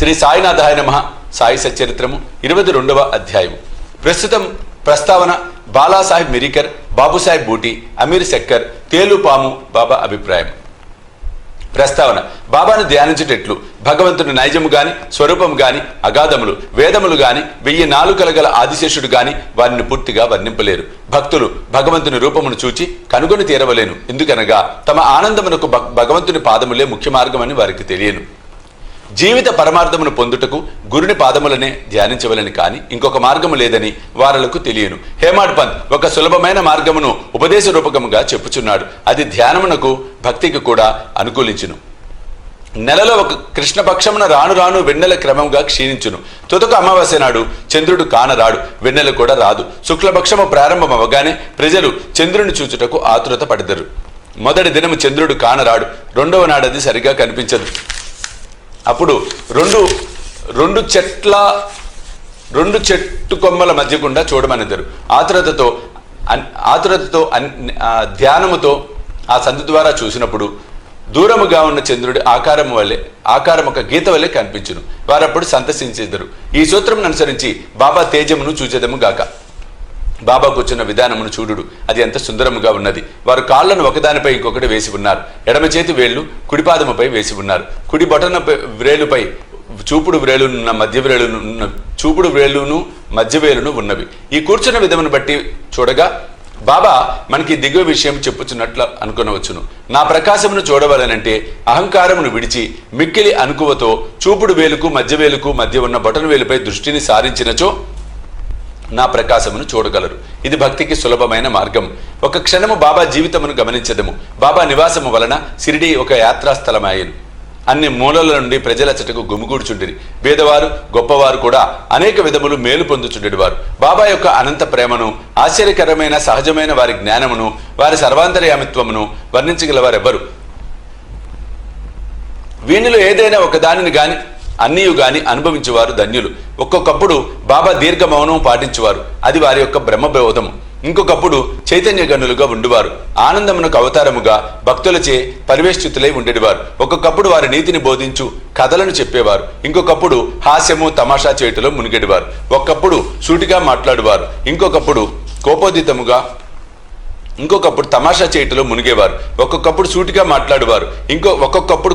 శ్రీ సాయినాథాయ నమః. సాయి సచ్చరిత్రము 22వ అధ్యాయము. ప్రస్తుతం ప్రస్తావన బాలాసాహెబ్ మిరికర్, బాబుసాహెబ్ బూటి, అమీర్ శక్కర్, తేలుపాము బాబా అభిప్రాయం. ప్రస్తావన: బాబాను ధ్యానించేటట్లు భగవంతుని నైజము గాని, స్వరూపము గాని, అగాధములు, వేదములు గాని, 1000 నాలుకల గల ఆదిశేషుడు గాని వారిని పూర్తిగా వర్ణింపలేరు. భక్తులు భగవంతుని రూపమును చూచి కనుగొని తీరవలేను. ఎందుకనగా తమ ఆనందమునకు భగవంతుని పాదములే ముఖ్య మార్గమని వారికి తెలియను. జీవిత పరమార్థమును పొందుటకు గురుని పాదములనే ధ్యానించవలని కాని ఇంకొక మార్గము లేదని వారలకు తెలియను. హేమాడ్ పంత్ ఒక సులభమైన మార్గమును ఉపదేశ రూపకముగా చెప్పుచున్నాడు. అది ధ్యానమునకు, భక్తికి కూడా అనుకూలించును. నెలలో ఒక కృష్ణపక్షమున రాను రాను వెన్నెల క్రమంగా క్షీణించును. తుదకు అమావాస్య నాడు చంద్రుడు కానరాడు, వెన్నెల కూడా రాదు. శుక్లపక్షము ప్రారంభం అవగానే ప్రజలు చంద్రుని చూచుటకు ఆతురత పడెదరు. మొదటి దినము చంద్రుడు కానరాడు, రెండవ నాడది సరిగా కనిపించదు. అప్పుడు రెండు చెట్టు కొమ్మల మధ్య గుండా చూడమనిద్దరు. ఆతురతతో ధ్యానముతో ఆ సందు ద్వారా చూసినప్పుడు దూరముగా ఉన్న చంద్రుడి ఆకారం ఒక గీత వల్లే కనిపించును. వారప్పుడు సంతసించెదరు. ఈ సూత్రం అనుసరించి బాబా తేజమును చూచెదము గాక. బాబా కూర్చున్న విధానమును చూడుడు, అది ఎంత సుందరముగా ఉన్నది. వారు కాళ్లను ఒకదానిపై ఇంకొకటి వేసి ఉన్నారు. ఎడమ చేతి వేళ్లు కుడిపాదముపై వేసి ఉన్నారు. కుడి బొటన వ్రేలుపై చూపుడు వ్రేలును మధ్య వేలును ఉన్నవి. ఈ కూర్చున్న విధమును బట్టి చూడగా బాబా మనకి దిగువ విషయం చెప్పుచున్నట్లు అనుకునవచ్చును. నా ప్రకాశమును చూడవలనంటే అహంకారమును విడిచి మిక్కిలి అనుకువతో చూపుడు వేలుకు మధ్య ఉన్న బొటన వేలుపై దృష్టిని సారించినచో నా ప్రకాశమును చూడగలరు. ఇది భక్తికి సులభమైన మార్గం. ఒక క్షణము బాబా జీవితమును గమనించదము. బాబా నివాసము వలన షిరిడీ ఒక యాత్రాస్థలమాయను. అన్ని మూలల నుండి ప్రజలచటకు గుమిగూడుచుండిరి. పేదవారు, గొప్పవారు కూడా అనేక విధములు మేలు పొందుచుండేవారు. బాబా యొక్క అనంత ప్రేమను, ఆశ్చర్యకరమైన సహజమైన వారి జ్ఞానమును, వారి సర్వాంతర్యామిత్వమును వర్ణించగలవారెవ్వరు. వీనిలో ఏదైనా ఒక దానిని గాని అన్నీయు గాని అనుభవించేవారు ధన్యులు. ఒక్కొక్కప్పుడు బాబా దీర్ఘ మౌనం పాటించేవారు. అది వారి యొక్క బ్రహ్మబోధము. ఇంకొకప్పుడు చైతన్య గనులుగా ఉండువారు. ఆనందమునకు అవతారముగా భక్తులచే పరివేష్టితులై ఉండేవారు. ఒక్కొక్కప్పుడు వారి నీతిని బోధించు కథలను చెప్పేవారు. ఇంకొకప్పుడు హాస్యము, తమాషా చేయుటలో మునిగేవారు. ఒక్కప్పుడు సూటిగా మాట్లాడువారు. ఇంకొకప్పుడు తమాషా చేయుటలో మునిగేవారు. ఒక్కొక్కప్పుడు సూటిగా మాట్లాడువారు. ఒక్కొక్కప్పుడు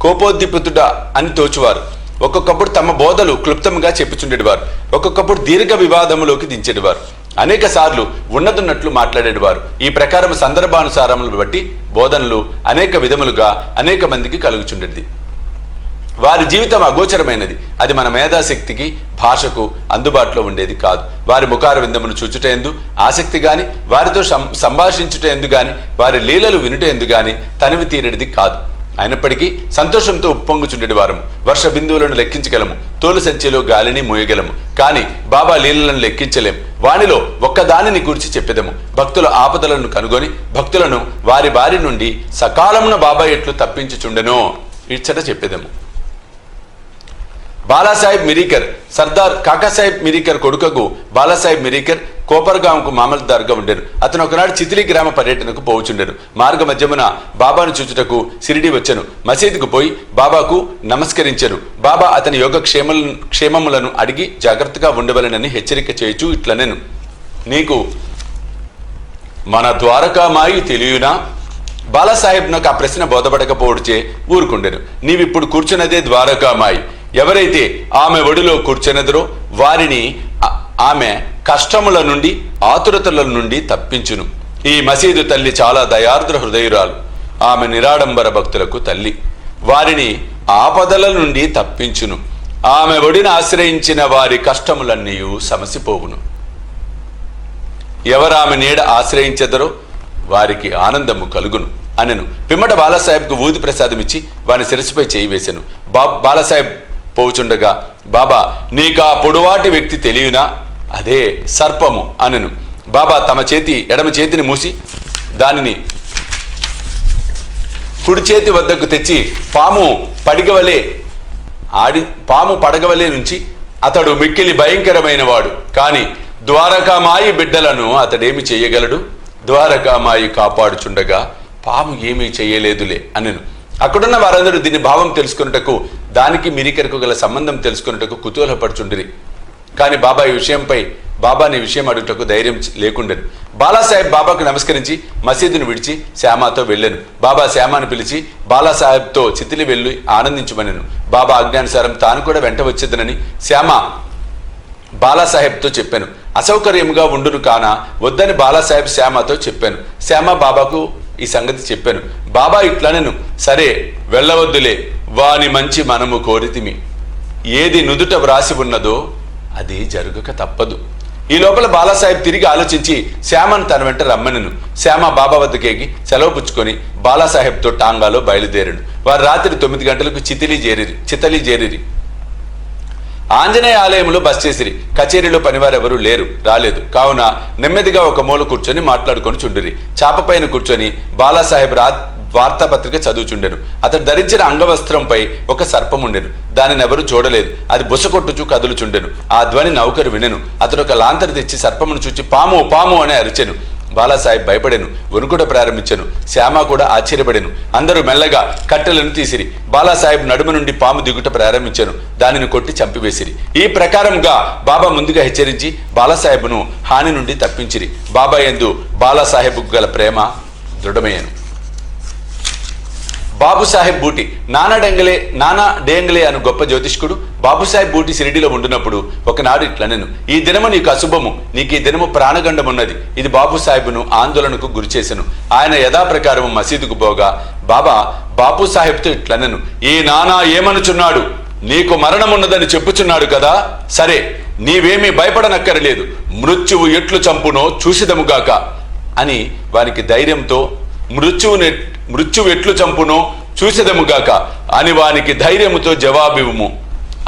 కోపోద్దిపుతుడా అని తోచువారు. ఒక్కొక్కప్పుడు తమ బోధలు క్లుప్తంగా చెప్పుచుండేవారు. ఒక్కొక్కప్పుడు దీర్ఘ వివాదములోకి దించేవారు. అనేక సార్లు ఉన్నతున్నట్లు మాట్లాడేవారు. ఈ ప్రకారం సందర్భానుసారములను బట్టి బోధనలు అనేక విధములుగా అనేక మందికి కలుగుచుండేది. వారి జీవితం అగోచరమైనది. అది మన మేధాశక్తికి, భాషకు అందుబాటులో ఉండేది కాదు. వారి ముఖార విందమును చూచుటేందు ఆసక్తి గాని, వారితో సంభాషించుటేందు గాని, వారి లీలలు వినుటేందు గాని తనివి తీరేది కాదు. అయినప్పటికీ సంతోషంతో ఉప్పొంగుచుండేది వారము. వర్ష బిందువులను లెక్కించగలము, తోలు సంచిలో గాలిని మోయగలము. కాని బాబా లీలలను లెక్కించలేం. వానిలో ఒక్కదానిని గురించి చెప్పెదము. భక్తుల ఆపదలను కనుగొని భక్తులను వారి బారి నుండి సకాలమున బాబా ఎట్లు తప్పించుచుండెనో ఇచ్చట చెప్పెదము. బాలాసాహెబ్ మిరికర్ సర్దార్ కాకాసాహెబ్ మిరికర్ కొడుకకు బాలాసాహెబ్ మిరికర్ కోపర్గాంకు మామల్దార్గా ఉండెను. అతను ఒకనాడు చితిలి గ్రామ పర్యటనకు పోవుచుండెను. మార్గ మధ్యమున బాబాను చూచుటకు షిరిడీ వచ్చెను. మసీదుకు పోయి బాబాకు నమస్కరించెను. బాబా అతని యోగ క్షేమములను అడిగి జాగ్రత్తగా ఉండవలెనని హెచ్చరిక చేయుచు ఇట్లనెను: నీకు మన ద్వారకామాయి తెలియనా? బాలాసాహెబ్ నాకు ఆ ప్రశ్న బోధపడకపోవడుచే ఊరుకుండెను. నీవిప్పుడు కూర్చున్నదే ద్వారకామాయి. ఎవరైతే ఆమె ఒడిలో కూర్చున్నదరో వారిని ఆమె కష్టముల నుండి, ఆతురతల నుండి తప్పించును. ఈ మసీదు తల్లి చాలా దయార్ద్ర హృదయురాలు. ఆమె నిరాడంబర భక్తులకు తల్లి. వారిని ఆపదల నుండి తప్పించును. ఆమె ఒడిని ఆశ్రయించిన వారి కష్టములన్నీ సమసిపోవును. ఎవరామె నీడ ఆశ్రయించెదరో వారికి ఆనందము కలుగును అనెను. పిమ్మట బాలాసాహెబ్కు ఊది ప్రసాదం ఇచ్చి వాని శిరస్సుపై చేయి వేసెను. బాలాసాహెబ్ పోవుచుండగా బాబా, నీకా పొడువాటి వ్యక్తి తెలియనా? అదే సర్పము అనెను. బాబా తమ ఎడమ చేతిని మూసి దానిని కుడి చేతి వద్దకు తెచ్చి పాము పడగవలే నుంచి, అతడు మిక్కిలి భయంకరమైన వాడు. కాని ద్వారకామాయి బిడ్డలను అతడేమి చెయ్యగలడు? ద్వారకామాయి కాపాడుచుండగా పాము ఏమీ చెయ్యలేదులే అనెను. అక్కడున్న వారందరూ దీని భావం తెలుసుకున్నటకు, దానికి మిరికరకు గల సంబంధం తెలుసుకున్నటకు కుతూహలపడుచుండిరి. కానీ బాబా ఈ విషయంపై బాబాని విషయం అడుగుటకు ధైర్యం లేకుండెను. బాలాసాహెబ్ బాబాకు నమస్కరించి మసీదును విడిచి శ్యామాతో వెళ్ళాను. బాబా శ్యామాను పిలిచి బాలాసాహెబ్తో చితిలి వెళ్ళి ఆనందించమనెను. బాబా ఆజ్ఞానుసారం తాను కూడా వెంట వచ్చేదనని శ్యామ బాలాసాహెబ్తో చెప్పాను. అసౌకర్యంగా ఉండును కానా వద్దని బాలాసాహెబ్ శ్యామతో చెప్పాను. శ్యామ బాబాకు ఈ సంగతి చెప్పాను. బాబా ఇట్లనెను, సరే వెళ్ళవద్దులే, వాని మంచి మనము కోరితిమి. ఏది నుదుట వ్రాసి ఉన్నదో అది జరుగుక తప్పదు. ఈ లోపల బాలాసాహెబ్ తిరిగి ఆలోచించి శ్యామను తన వెంట రమ్మనెను. శ్యామ బాబా వద్దకేగి సెలవు పుచ్చుకొని బాలాసాహెబ్తో టాంగాలో బయలుదేరాడు. వారు రాత్రి 9 గంటలకు చితలి చేరిరి. ఆంజనేయ ఆలయంలో బస్ చేసిరి. కచేరీలో పనివారెవరూ రాలేదు. కావున నెమ్మదిగా ఒక మూల కూర్చొని మాట్లాడుకొని చుండిరి. చాపపైన కూర్చొని బాలాసాహెబ్ వార్తాపత్రిక చదువుచుండెను. అతడు ధరించిన అంగవస్త్రంపై ఒక సర్పం ఉండెను. దానిని ఎవరూ చూడలేదు. అది బుసకొట్టుచు కదులుచుండెను. ఆ ధ్వని నౌకరు వినెను. అతడు ఒక లాంతరు తెచ్చి సర్పమును చూచి పాము పాము అని అరిచెను. బాలాసాహెబ్ భయపడెను, వణుకుట ప్రారంభించెను. శ్యామ కూడా ఆశ్చర్యపడెను. అందరూ మెల్లగా కట్టెలను తీసిరి. బాలాసాహెబ్ నడుము నుండి పాము దిగుట ప్రారంభించెను. దానిని కొట్టి చంపివేసిరి. ఈ ప్రకారంగా బాబా ముందుగా హెచ్చరించి బాలాసాహెబ్ను హాని నుండి తప్పించిరి. బాబా యందు బాలాసాహెబ్కు గల ప్రేమ దృఢమయ్యను. బాబుసాహెబ్ బూటి నానా డేంగలే అను గొప్ప జ్యోతిష్కుడు బాబుసాహెబ్ బూటి షిరిడిలో ఉండినప్పుడు ఒకనాడు ఇట్లనెను, ఈ దినము నీకు అశుభము, నీకు ఈ దినము ప్రాణగండమున్నది. ఇది బాబుసాహెబ్ను ఆందోళనకు గురిచేసెను. ఆయన యథాప్రకారము మసీదుకు పోగా బాబా బాబుసాహెబ్తో ఇట్లనెను, ఈ నానా ఏమనుచున్నాడు? నీకు మరణమున్నదని చెప్పుచున్నాడు కదా, సరే నీవేమీ భయపడనక్కరలేదు. మృత్యువు ఎట్లు చంపునో చూసిదముగాక అని వారికి ధైర్యంతో మృత్యువు ఎట్లు చంపునో చూసేదముగాక అని వానికి ధైర్యముతో జవాబివ్వము.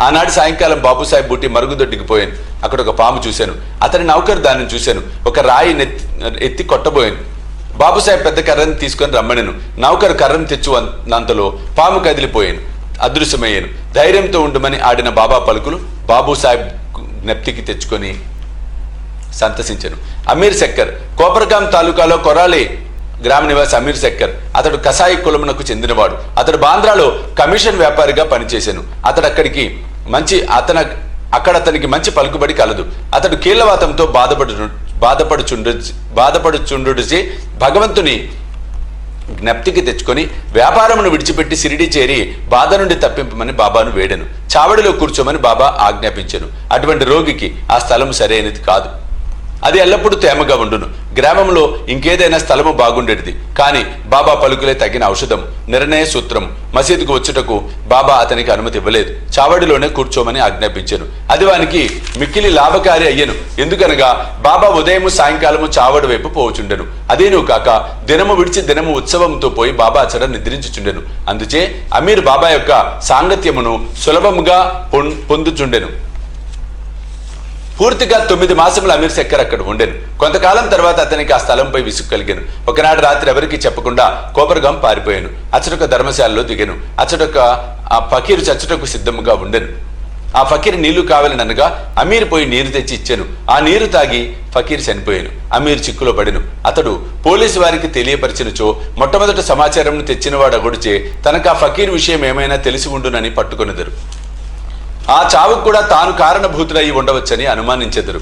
ఆనాడు సాయంకాలం బాబుసాహెబ్ బూటి మరుగుదొడ్డికి పోయాను. అక్కడ ఒక పాము చూశాను. అతని నౌకరు దానిని చూశాను. ఒక రాయి ఎత్తి కొట్టబోయాను. బాబుసాహెబ్ పెద్ద కర్రని తీసుకొని రమ్మనెను. నౌకరు కర్రను తెచ్చునంతలో పాము కదిలిపోయాను, అదృశ్యమయ్యాను. ధైర్యంతో ఉండమని ఆడిన బాబా పలుకులు బాబుసాహెబ్ జ్ఞప్తికి తెచ్చుకొని సంతసించెను. అమీర్ శక్కర్ కోపర్గాం తాలూకాలో కొరాలే గ్రామ నివాసి అమీర్ శక్కర్. అతడు కసాయి కులమునకు చెందినవాడు. అతడు బాంద్రాలో కమిషన్ వ్యాపారిగా పనిచేశాను. అక్కడ అతనికి మంచి పలుకుబడి కలదు. అతడు కీళ్లవాతంతో బాధపడుచుండుచే భగవంతుని జ్ఞప్తికి తెచ్చుకొని వ్యాపారమును విడిచిపెట్టి షిరిడి చేరి బాధ నుండి తప్పింపమని బాబాను వేడెను. చావడిలో కూర్చోమని బాబా ఆజ్ఞాపించెను. అటువంటి రోగికి ఆ స్థలం సరైనది కాదు. అది ఎల్లప్పుడూ తేమగా ఉండును. గ్రామంలో ఇంకేదైనా స్థలము బాగుండేది. కానీ బాబా పలుకులే తగిన ఔషధం, నిర్ణయ సూత్రం. మసీదుకు వచ్చుటకు బాబా అతనికి అనుమతి ఇవ్వలేదు. చావడిలోనే కూర్చోమని ఆజ్ఞాపించాను. అది వానికి మిక్కిలి లాభకారి అయ్యను. ఎందుకనగా బాబా ఉదయము సాయంకాలము చావడి వైపు పోవచుండెను. అదేను కాక దినము విడిచి దినము ఉత్సవంతో పోయి బాబా అచడ నిద్రించుచుండెను. అందుచే అమీర్ బాబా యొక్క సాంగత్యమును సులభముగా పొందుచుండెను. పూర్తిగా 9 మాసములు అమీర్ శక్కర్ అక్కడ ఉండెను. కొంతకాలం తర్వాత అతనికి ఆ స్థలంపై విసుగు కలిగాను. ఒకనాడు రాత్రి ఎవరికి చెప్పకుండా కోపర్గాం పారిపోయాను. అచ్చటొక ధర్మశాలలో దిగాను. అచ్చటొక ఆ ఫకీరు చచ్చటకు సిద్ధముగా ఉండెను. ఆ ఫకీర్ నీళ్లు కావాలనగా అమీర్ పోయి నీరు తెచ్చి ఇచ్చాను. ఆ నీరు తాగి ఫకీర్ చనిపోయాను. అమీర్ చిక్కులో పడెను. అతడు పోలీసు వారికి తెలియపరిచినచో మొట్టమొదటి సమాచారం తెచ్చినవాడు అగుడిచే తనకు ఆ ఫకీర్ విషయం ఏమైనా తెలిసి ఉండునని పట్టుకొనిదరు. ఆ చావుకు కూడా తాను కారణభూతులయ్యి ఉండవచ్చని అనుమానించెదరు.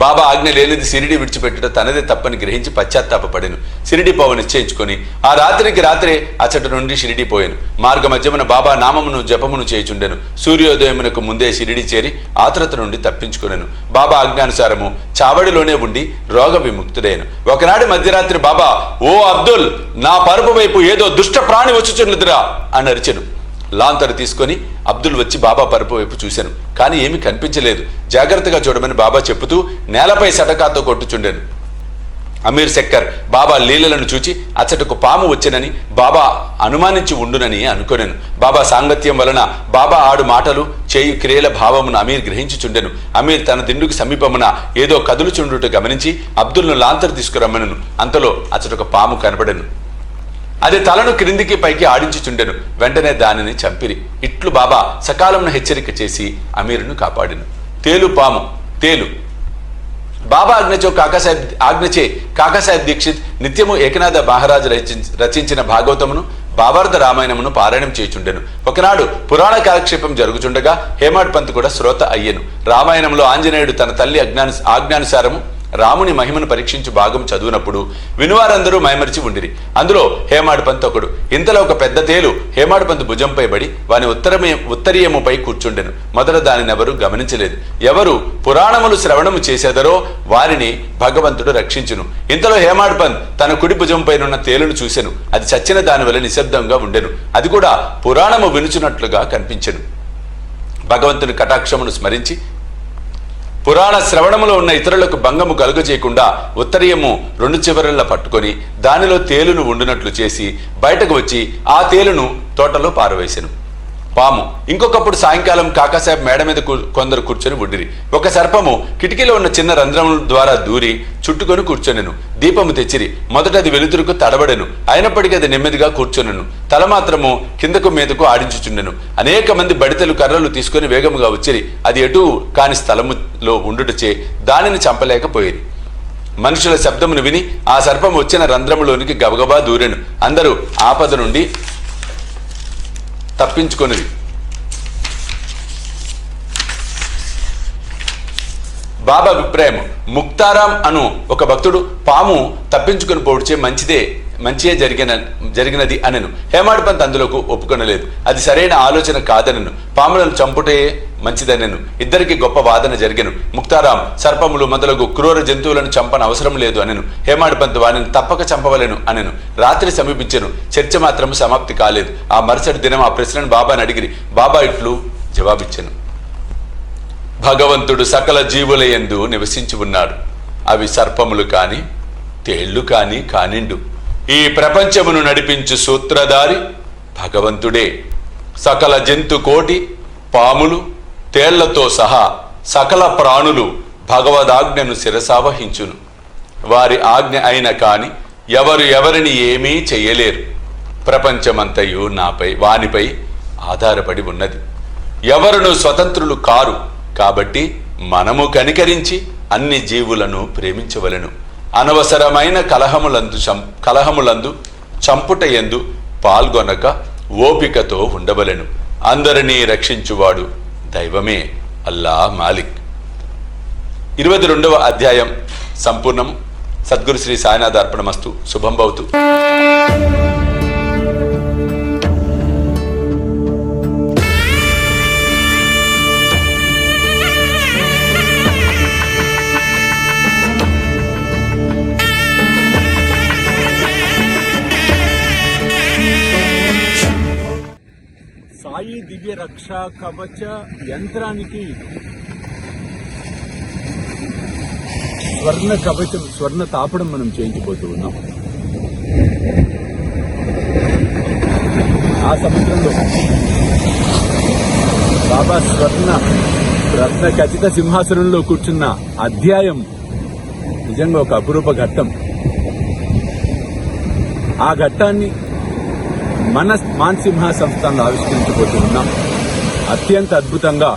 బాబా ఆజ్ఞ లేనిది షిరిడి విడిచిపెట్టుట తనదే తప్పని గ్రహించి పశ్చాత్తాపపడెను. షిరిడి పోవ నిశ్చయించుకొని ఆ రాత్రికి రాత్రే అచ్చట నుండి షిరిడి పోయాను. మార్గ మధ్యమున బాబా నామమును జపమును చేయుచుండెను. సూర్యోదయమునకు ముందే షిరిడి చేరి ఆతురత నుండి తప్పించుకొనెను. బాబా ఆజ్ఞానుసారము చావడిలోనే ఉండి రోగ విముక్తుడైన. ఒకనాడు మధ్యరాత్రి బాబా, ఓ అబ్దుల్, నా పరుపు వైపు ఏదో దుష్ట ప్రాణి వచ్చుచున్నదిరా అని అరిచెను. లాంతరు తీసుకొని అబ్దుల్ వచ్చి బాబా పరుపు వైపు చూశాను. కానీ ఏమీ కనిపించలేదు. జాగ్రత్తగా చూడమని బాబా చెప్పుతూ నేలపై సటకాతో కొట్టుచుండెను. అమీర్ శక్కర్ బాబా లీలలను చూచి అచ్చటకు పాము వచ్చెనని బాబా అనుమానించి ఉండునని అనుకొనెను. బాబా సాంగత్యం వలన బాబా ఆడు మాటలు చేయు క్రియల భావమును అమీర్ గ్రహించుచుండెను. అమీర్ తన దిండుకు సమీపమున ఏదో కదులుచుండుట గమనించి అబ్దుల్ను లాంతరు తీసుకురమ్మనెను. అంతలో అచ్చటొక పాము కనబడెను. అది తలను క్రిందికి పైకి ఆడించుచుండెను. వెంటనే దానిని చంపిరి. ఇట్లు బాబా సకాలంను హెచ్చరిక చేసి అమీరును కాపాడెను. తేలు పాము. తేలు బాబా ఆజ్ఞచే కాకాసాహెబ్ దీక్షిత్ నిత్యము ఏకనాథ మహారాజు రచించిన భాగవతమును భావార్థ రామాయణమును పారాయణం చేయుచుండెను. ఒకనాడు పురాణ కాలక్షేపం జరుగుచుండగా హేమాడ్ పంత్ కూడా శ్రోత అయ్యెను. రామాయణంలో ఆంజనేయుడు తన తల్లి ఆజ్ఞానుసారము రాముని మహిమను పరీక్షించి భాగం చదువునప్పుడు వినువారందరూ మైమరిచి ఉండిరి. అందులో హేమాడ్ పంత్ ఒకడు. ఇంతలో ఒక పెద్ద తేలు హేమాడ్ పంత్ భుజంపై బడి వాని ఉత్తరీయముపై కూర్చుండెను. మొదట దానినెవరూ గమనించలేదు. ఎవరు పురాణములు శ్రవణము చేసేదరో వారిని భగవంతుడు రక్షించును. ఇంతలో హేమాడ్ పంత్ తన కుడి భుజంపైనున్న తేలును చూసెను. అది చచ్చిన దాని వల్ల నిశ్శబ్దంగా ఉండెను. అది కూడా పురాణము వినుచున్నట్లుగా కనిపించెను. భగవంతుని కటాక్షమును స్మరించి పురాణ శ్రవణములో ఉన్న ఇతరులకు భంగము కలుగజేయకుండా ఉత్తరీయము 2 చివరల్లో పట్టుకొని దానిలో తేలును ఉండునట్లు చేసి బయటకు వచ్చి ఆ తేలును తోటలో పారవేసెను. పాము. ఇంకొకప్పుడు సాయంకాలం కాకాసాహెబ్ మేడ మీద కొందరు కూర్చొని ఉండిరి. ఒక సర్పము కిటికీలో ఉన్న చిన్న రంధ్రముల ద్వారా దూరి చుట్టుకొని కూర్చొనెను. దీపము తెచ్చిరి. మొదట అది వెలుతురుకు తడబడెను. అయినప్పటికీ అది నెమ్మదిగా కూర్చొనెను. తల మాత్రము కిందకు మీదకు ఆడించుచుండెను. అనేక మంది బడితలు కర్రలు తీసుకుని వేగముగా వచ్చిరి. అది ఎటు కాని స్థలములో ఉండుటచే దానిని చంపలేకపోయేది. మనుషుల శబ్దమును విని ఆ సర్పం వచ్చిన రంధ్రములోనికి గబగబా దూరెను. అందరూ ఆపద నుండి తప్పించుకొనిది. బాబా అభిప్రాయం. ముక్తారాం అను ఒక భక్తుడు పాము తప్పించుకుని పోడ్చే మంచియే జరిగినది అనెను. హేమాడ్ పంత్ అందులోకి ఒప్పుకొనలేదు. అది సరైన ఆలోచన కాదనెను. పాములను చంపుటే మంచిదనెను. ఇద్దరికి గొప్ప వాదన జరిగెను. ముక్తారాం సర్పములు మొదలగు క్రూర జంతువులను చంపన అవసరం లేదు అనెను. హేమాడ్ పంత్ వానిని తప్పక చంపవలెను అనెను. రాత్రి సమీపించెను. చర్చ మాత్రం సమాప్తి కాలేదు. ఆ మరుసటి దినం ఆ ప్రశ్నను బాబాని అడిగిరి. బాబా ఇట్లు జవాబిచ్చెను. భగవంతుడు సకల జీవుల యందు నివసించి ఉన్నాడు. అవి సర్పములు కాని తేళ్లు కానిండు. ఈ ప్రపంచమును నడిపించు సూత్రధారి భగవంతుడే. సకల జంతు కోటి పాములు తేళ్లతో సహా సకల ప్రాణులు భగవదాజ్ఞను శిరసావహించును. వారి ఆజ్ఞ అయిన కాని ఎవరిని ఏమీ చెయ్యలేరు. ప్రపంచమంతయు వానిపై ఆధారపడి ఉన్నది. ఎవరును స్వతంత్రులు కారు. కాబట్టి మనము కనికరించి అన్ని జీవులను ప్రేమించవలెను. అనవసరమైన కలహములందు చంపుటయందు పాల్గొనక ఓపికతో ఉండవలెను. అందరినీ రక్షించువాడు దైవమే, అల్లా మాలిక్. 22వ అధ్యాయం సంపూర్ణం. సద్గురు శ్రీ సాయినాథ్ అర్పణమస్తు. శుభం భవతు. సాయి దివ్య రక్షా కవచ యంత్రానికి స్వర్ణ కవచం, స్వర్ణ తాపడం మనం చేయించబోతూ ఉన్నాం. ఆ సముద్రంలో బాబా రత్న ఖచ్చిత సింహాసనంలో కూర్చున్న అధ్యాయం నిజంగా ఒక అపురూప ఘట్టం. ఆ ఘట్టాన్ని మన మాన్సింహ సంస్థలో ఆవిష్కరించబోతున్నాం. అత్యంత అద్భుతంగా